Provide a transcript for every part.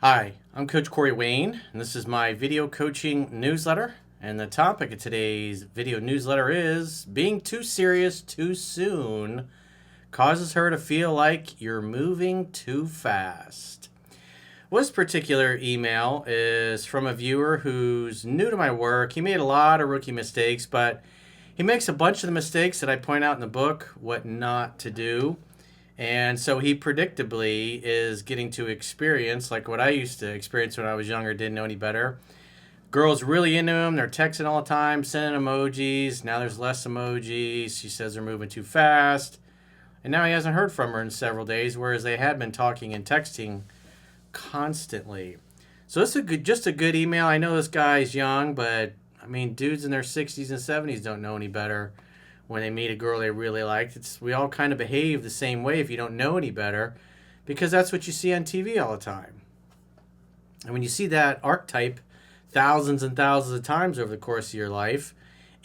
Hi, I'm Coach Corey Wayne, and this is my video coaching newsletter. And the topic of today's video newsletter is being too serious too soon causes her to feel like you're moving too fast. Well, this particular email is from a viewer who's new to my work. He made a lot of rookie mistakes, but he makes a bunch of the mistakes that I point out in the book, what not to do. And so he predictably is getting to experience like what I used to experience when I was younger, didn't know any better. Girls really into him. They're texting all the time, sending emojis. Now there's less emojis. She says they're moving too fast. And now he hasn't heard from her in several days, whereas they had been talking and texting constantly. So it's just a good email. I know this guy's young, but I mean, dudes in their 60s and 70s don't know any better when they meet a girl they really like. We all kind of behave the same way if you don't know any better, because that's what you see on TV all the time. And when you see that archetype thousands and thousands of times over the course of your life,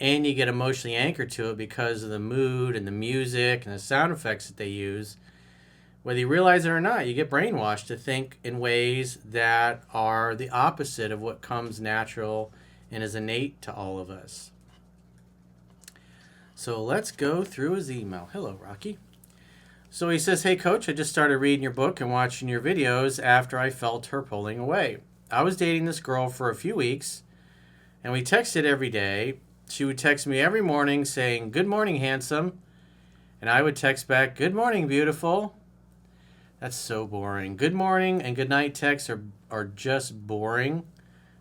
and you get emotionally anchored to it because of the mood and the music and the sound effects that they use, whether you realize it or not, you get brainwashed to think in ways that are the opposite of what comes natural and is innate to all of us. So let's go through his email. Hello, Rocky. So he says, "Hey, Coach, I just started reading your book and watching your videos after I felt her pulling away. I was dating this girl for a few weeks, and we texted every day. She would text me every morning saying, 'Good morning, handsome.' And I would text back, 'Good morning, beautiful.'" That's so boring. Good morning and good night texts are just boring.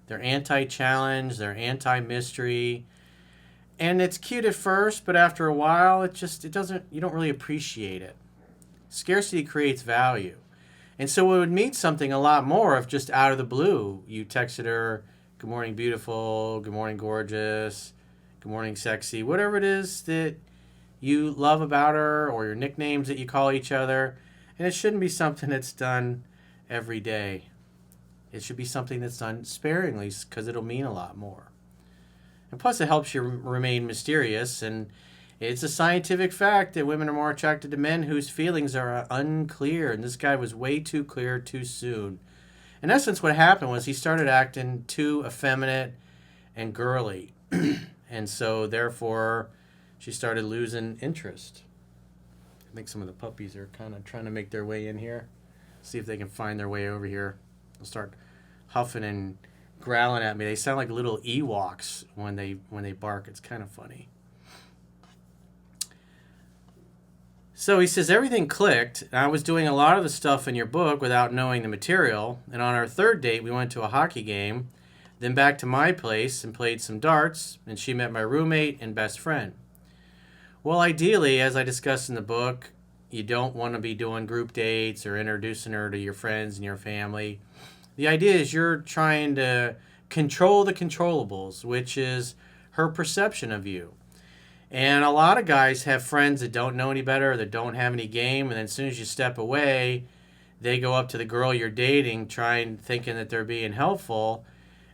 They're anti-challenge, they're anti-mystery. And it's cute at first, but after a while, you don't really appreciate it. Scarcity creates value. And so it would mean something a lot more if just out of the blue, you texted her, "Good morning, beautiful," "Good morning, gorgeous," "Good morning, sexy," whatever it is that you love about her, or your nicknames that you call each other. And it shouldn't be something that's done every day. It should be something that's done sparingly, because it'll mean a lot more. And plus, it helps you remain mysterious. And it's a scientific fact that women are more attracted to men whose feelings are unclear. And this guy was way too clear too soon. In essence, what happened was he started acting too effeminate and girly. And so, therefore, she started losing interest. I think some of the puppies are kind of trying to make their way in here. See if they can find their way over here. They'll start huffing and growling at me. They sound like little Ewoks when they bark. It's kind of funny. So he says, "Everything clicked. I was doing a lot of the stuff in your book without knowing the material. And on our third date, we went to a hockey game, then back to my place and played some darts. And she met my roommate and best friend. Well, ideally, as I discussed in the book, you don't want to be doing group dates or introducing her to your friends and your family. The idea is you're trying to control the controllables, which is her perception of you. And a lot of guys have friends that don't know any better, that don't have any game, and then as soon as you step away, they go up to the girl you're dating, thinking that they're being helpful,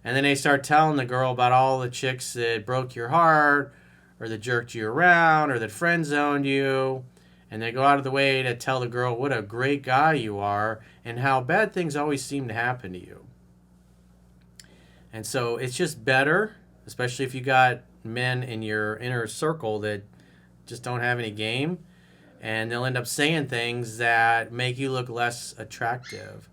and then they start telling the girl about all the chicks that broke your heart, or that jerked you around, or that friend zoned you. And they go out of the way to tell the girl what a great guy you are and how bad things always seem to happen to you. And so it's just better, especially if you got men in your inner circle that just don't have any game, and they'll end up saying things that make you look less attractive.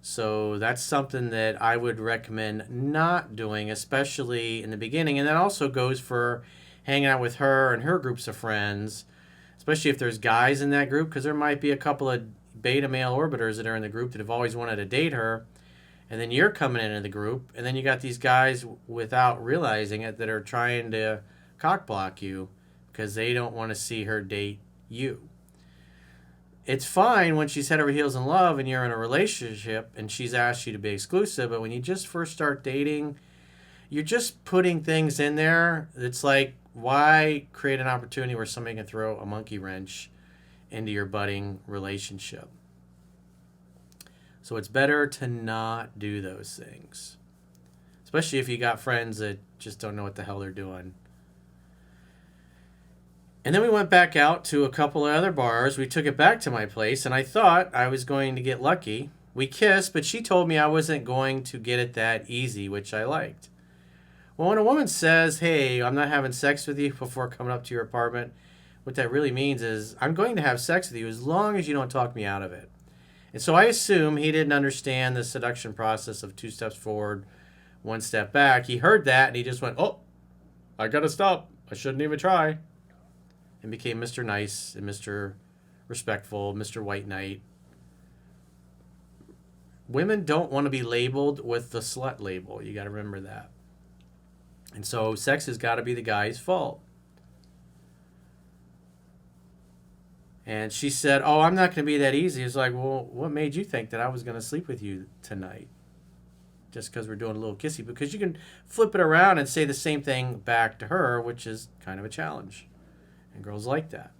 So that's something that I would recommend not doing, especially in the beginning. And that also goes for hanging out with her and her groups of friends, especially if there's guys in that group, because there might be a couple of beta male orbiters that are in the group that have always wanted to date her, and then you're coming into the group, and then you got these guys without realizing it that are trying to cockblock you because they don't want to see her date you. It's fine when she's head over heels in love and you're in a relationship and she's asked you to be exclusive, but when you just first start dating, you're just putting things in there. It's like, why create an opportunity where somebody can throw a monkey wrench into your budding relationship? So it's better to not do those things, especially if you got friends that just don't know what the hell they're doing. And then we went back out to a couple of other bars. We took it back to my place, and I thought I was going to get lucky. We kissed, but she told me I wasn't going to get it that easy, which I liked. Well, when a woman says, hey, I'm not having sex with you before coming up to your apartment, what that really means is I'm going to have sex with you as long as you don't talk me out of it. And so I assume he didn't understand the seduction process of 2 steps forward, 1 step back. He heard that and he just went, oh, I got to stop. I shouldn't even try. And became Mr. Nice and Mr. Respectful, Mr. White Knight. Women don't want to be labeled with the slut label. You got to remember that. And so sex has got to be the guy's fault. And she said, oh, I'm not going to be that easy. It's like, well, what made you think that I was going to sleep with you tonight? Just because we're doing a little kissy. Because you can flip it around and say the same thing back to her, which is kind of a challenge. And girls like that.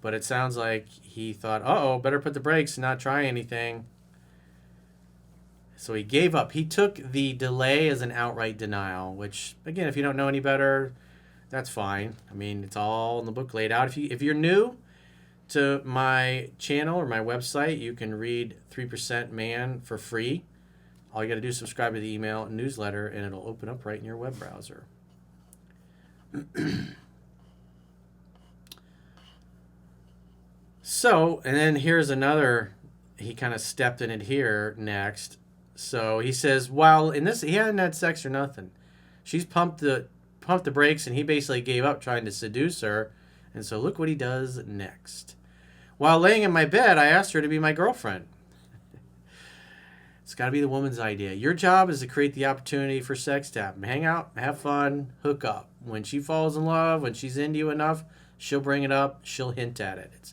But it sounds like he thought, uh-oh, better put the brakes and not try anything. So he gave up. He took the delay as an outright denial, which, again, if you don't know any better, that's fine. I mean, it's all in the book laid out. If you're new to my channel or my website, you can read 3% Man for free. All you got to do is subscribe to the email newsletter, and it'll open up right in your web browser. So, and then here's another, he kind of stepped in it here next. So he says, while in this, he hadn't had sex or nothing. She's pumped the brakes, and he basically gave up trying to seduce her. And so look what he does next. While laying in my bed, I asked her to be my girlfriend. It's got to be the woman's idea. Your job is to create the opportunity for sex to happen. Hang out, have fun, hook up. When she falls in love, when she's into you enough, she'll bring it up, she'll hint at it.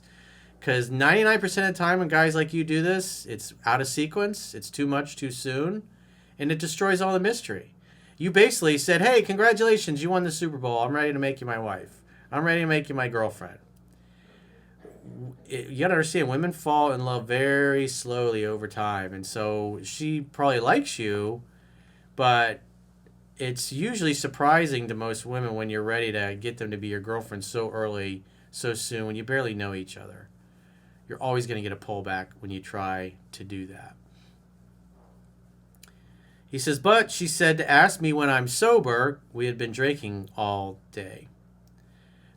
Because 99% of the time when guys like you do this, it's out of sequence, it's too much too soon, and it destroys all the mystery. You basically said, hey, congratulations, you won the Super Bowl. I'm ready to make you my wife. I'm ready to make you my girlfriend. You got to understand, women fall in love very slowly over time. And so she probably likes you, but it's usually surprising to most women when you're ready to get them to be your girlfriend so early, so soon, when you barely know each other. You're always going to get a pullback when you try to do that. He says, but she said to ask me when I'm sober. We had been drinking all day.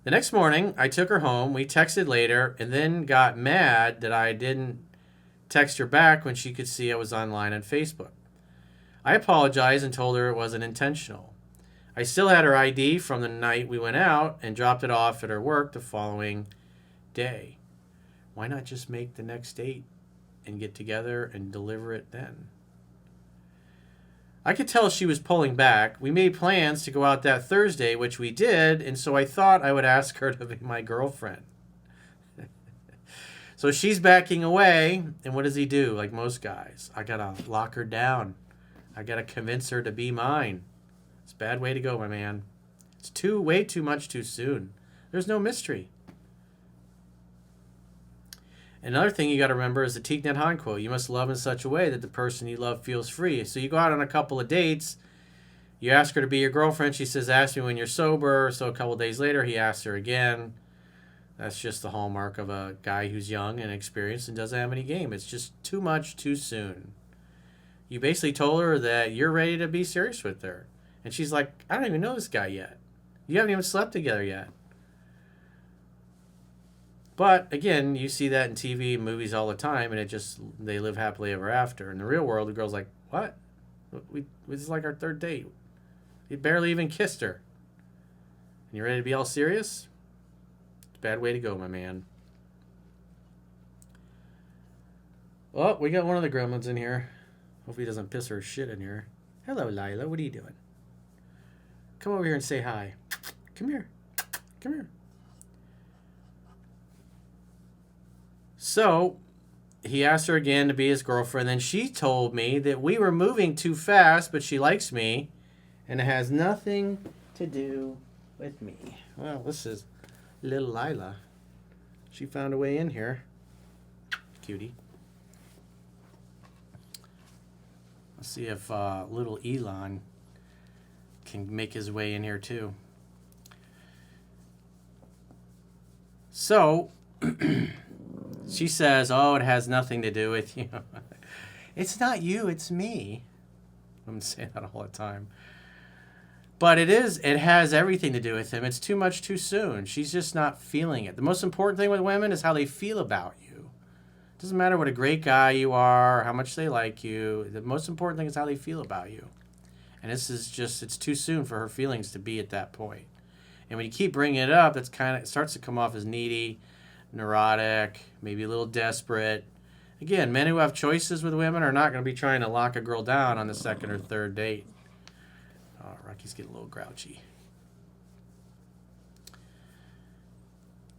The next morning, I took her home. We texted later and then got mad that I didn't text her back when she could see I was online on Facebook. I apologized and told her it wasn't intentional. I still had her ID from the night we went out and dropped it off at her work the following day. Why not just make the next date and get together and deliver it then? I could tell she was pulling back. We made plans to go out that Thursday, which we did, and so I thought I would ask her to be my girlfriend. So she's backing away, and what does he do? Like most guys, I gotta lock her down. I gotta convince her to be mine. It's a bad way to go, my man. It's way too much too soon. There's no mystery. Another thing you got to remember is the Thich Nhat Hanh quote. You must love in such a way that the person you love feels free. So you go out on a couple of dates. You ask her to be your girlfriend. She says, ask me when you're sober. So a couple of days later, he asks her again. That's just the hallmark of a guy who's young and experienced and doesn't have any game. It's just too much too soon. You basically told her that you're ready to be serious with her. And she's like, I don't even know this guy yet. You haven't even slept together yet. But, again, you see that in TV and movies all the time, and they live happily ever after. In the real world, the girl's like, what? This is like our third date. You barely even kissed her. And you're ready to be all serious? It's a bad way to go, my man. Oh, we got one of the gremlins in here. Hopefully he doesn't piss her shit in here. Hello, Lila. What are you doing? Come over here and say hi. Come here. Come here. So, he asked her again to be his girlfriend. Then she told me that we were moving too fast, but she likes me, and it has nothing to do with me. Well, this is little Lila. She found a way in here. Cutie. Let's see if little Elon can make his way in here too. So... She says, oh, it has nothing to do with you. It's not you, it's me. I'm saying that all the time. But it has everything to do with him. It's too much too soon. She's just not feeling it. The most important thing with women is how they feel about you. It doesn't matter what a great guy you are, or how much they like you. The most important thing is how they feel about you. And this is just, it's too soon for her feelings to be at that point. And when you keep bringing it up, it starts to come off as needy, neurotic, maybe a little desperate. Again, men who have choices with women are not going to be trying to lock a girl down on the second or third date. Oh, Rocky's getting a little grouchy.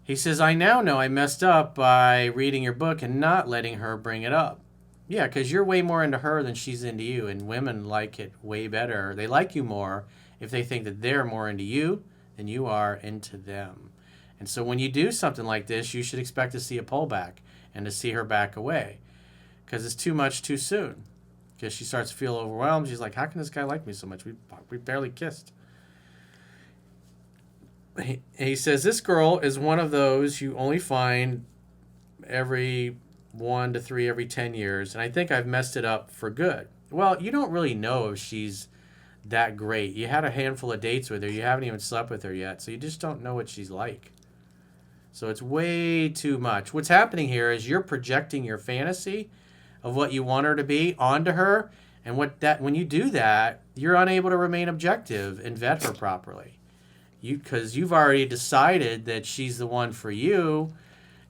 He says, I now know I messed up by reading your book and not letting her bring it up. Yeah, because you're way more into her than she's into you, and women like it way better. They like you more if they think that they're more into you than you are into them. And so when you do something like this, you should expect to see a pullback and to see her back away, because it's too much too soon. Because she starts to feel overwhelmed. She's like, how can this guy like me so much? We barely kissed. He says, this girl is one of those you only find every 1 to 3 every 10 years. And I think I've messed it up for good. Well, you don't really know if she's that great. You had a handful of dates with her. You haven't even slept with her yet. So you just don't know what she's like. So it's way too much. What's happening here is you're projecting your fantasy of what you want her to be onto her, and when you do that, you're unable to remain objective and vet her properly. Because you've already decided that she's the one for you,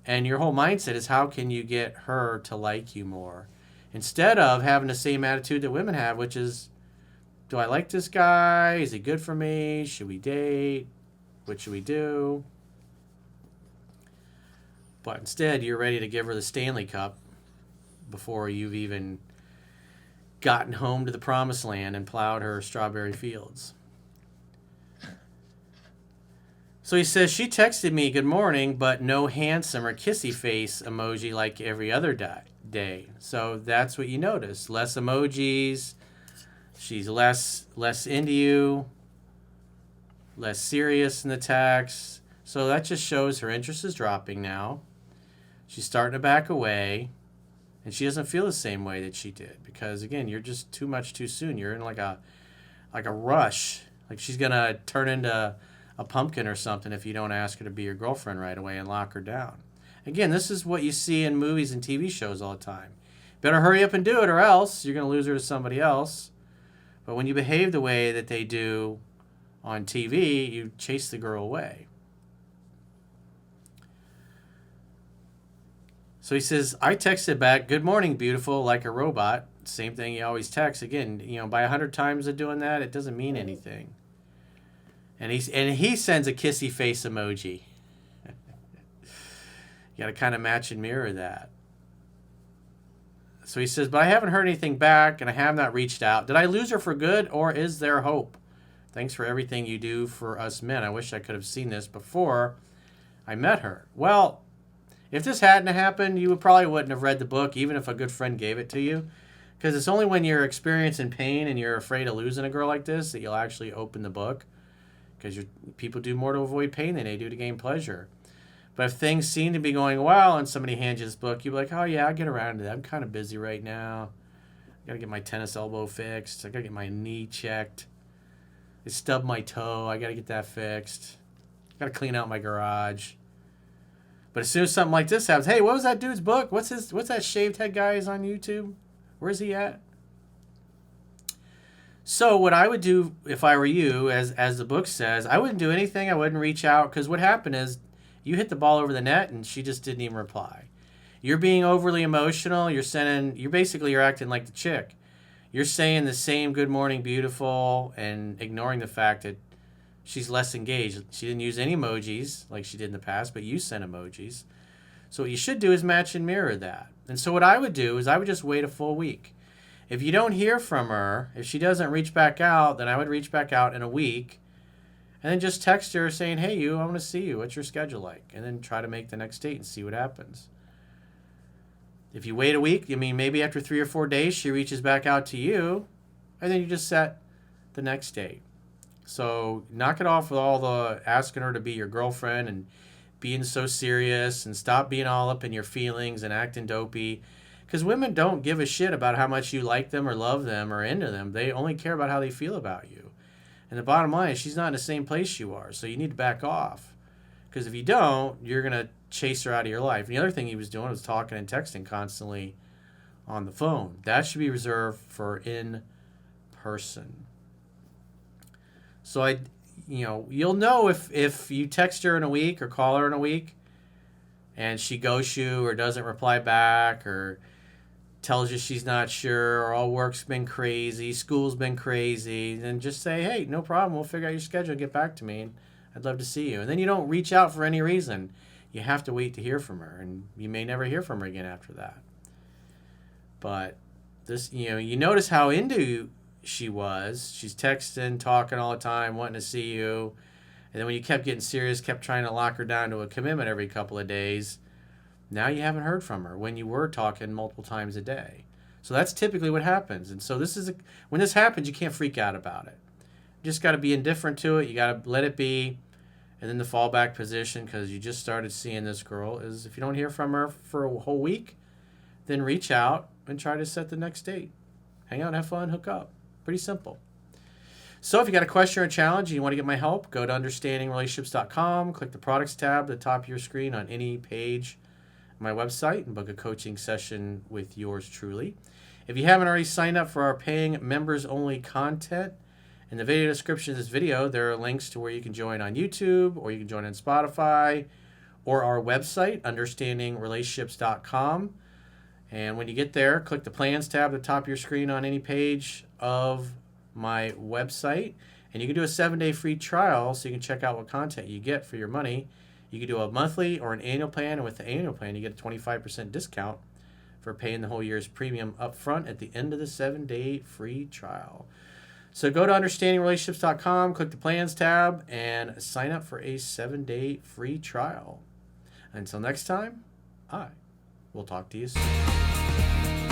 and your whole mindset is how can you get her to like you more, instead of having the same attitude that women have, which is, do I like this guy? Is he good for me? Should we date? What should we do? But instead, you're ready to give her the Stanley Cup before you've even gotten home to the promised land and plowed her strawberry fields. So he says, she texted me good morning, but no handsome or kissy face emoji like every other day. So that's what you notice. Less emojis. She's less into you. Less serious in the text. So that just shows her interest is dropping now. She's starting to back away. And she doesn't feel the same way that she did, because again, you're just too much too soon. You're in like a rush. Like she's gonna turn into a pumpkin or something if you don't ask her to be your girlfriend right away and lock her down. Again, this is what you see in movies and TV shows all the time. Better hurry up and do it, or else you're gonna lose her to somebody else. But when you behave the way that they do on TV, you chase the girl away. So he says, I texted back, good morning, beautiful, like a robot. Same thing he always texts. Again, by 100 times of doing that, it doesn't mean anything. And he sends a kissy face emoji. You got to kind of match and mirror that. So he says, but I haven't heard anything back, and I have not reached out. Did I lose her for good, or is there hope? Thanks for everything you do for us men. I wish I could have seen this before I met her. Well, if this hadn't happened, you probably wouldn't have read the book, even if a good friend gave it to you. Because it's only when you're experiencing pain and you're afraid of losing a girl like this that you'll actually open the book. Because people do more to avoid pain than they do to gain pleasure. But if things seem to be going well and somebody hands you this book, you'll be like, oh yeah, I'll get around to that. I'm kind of busy right now. I got to get my tennis elbow fixed. I got to get my knee checked. I stubbed my toe. I got to get that fixed. I got to clean out my garage. But as soon as something like this happens, hey, what was that dude's book? What's that shaved head guy is on YouTube? Where's he at? So what I would do if I were you, as the book says, I wouldn't do anything. I wouldn't reach out, because what happened is you hit the ball over the net and she just didn't even reply. You're being overly emotional. You're acting like the chick. You're saying the same good morning beautiful and ignoring the fact that she's less engaged. She didn't use any emojis like she did in the past, but you sent emojis. So what you should do is match and mirror that. And so what I would do is I would just wait a full week. If you don't hear from her, if she doesn't reach back out, then I would reach back out in a week and then just text her saying, hey, I want to see you. What's your schedule like? And then try to make the next date and see what happens. If you wait a week, maybe after 3 or 4 days, she reaches back out to you, and then you just set the next date. So knock it off with all the asking her to be your girlfriend and being so serious and stop being all up in your feelings and acting dopey. Because women don't give a shit about how much you like them or love them or into them. They only care about how they feel about you. And the bottom line is she's not in the same place you are. So you need to back off. Because if you don't, you're going to chase her out of your life. And the other thing he was doing was talking and texting constantly on the phone. That should be reserved for in person. So you'll know if you text her in a week or call her in a week and she ghosts you or doesn't reply back or tells you she's not sure or all work's been crazy, school's been crazy, then just say, hey, no problem. We'll figure out your schedule and get back to me. And I'd love to see you. And then you don't reach out for any reason. You have to wait to hear from her, and you may never hear from her again after that. But this, you notice how into she was. She's texting, talking all the time, wanting to see you. And then when you kept getting serious, kept trying to lock her down to a commitment every couple of days, now you haven't heard from her when you were talking multiple times a day. So that's typically what happens. And so when this happens, you can't freak out about it. You just got to be indifferent to it. You got to let it be. And then the fallback position, because you just started seeing this girl, is if you don't hear from her for a whole week, then reach out and try to set the next date. Hang out, have fun, hook up. Pretty simple. So if you got a question or a challenge and you want to get my help, go to understandingrelationships.com, click the products tab at the top of your screen on any page of my website, and book a coaching session with yours truly. If you haven't already signed up for our paying members-only content, in the video description of this video, there are links to where you can join on YouTube, or you can join on Spotify, or our website, understandingrelationships.com. And when you get there, click the plans tab at the top of your screen on any page of my website. And you can do a 7-day free trial so you can check out what content you get for your money. You can do a monthly or an annual plan. And with the annual plan, you get a 25% discount for paying the whole year's premium up front at the end of the 7-day free trial. So go to understandingrelationships.com, click the plans tab, and sign up for a 7-day free trial. Until next time, I will talk to you soon.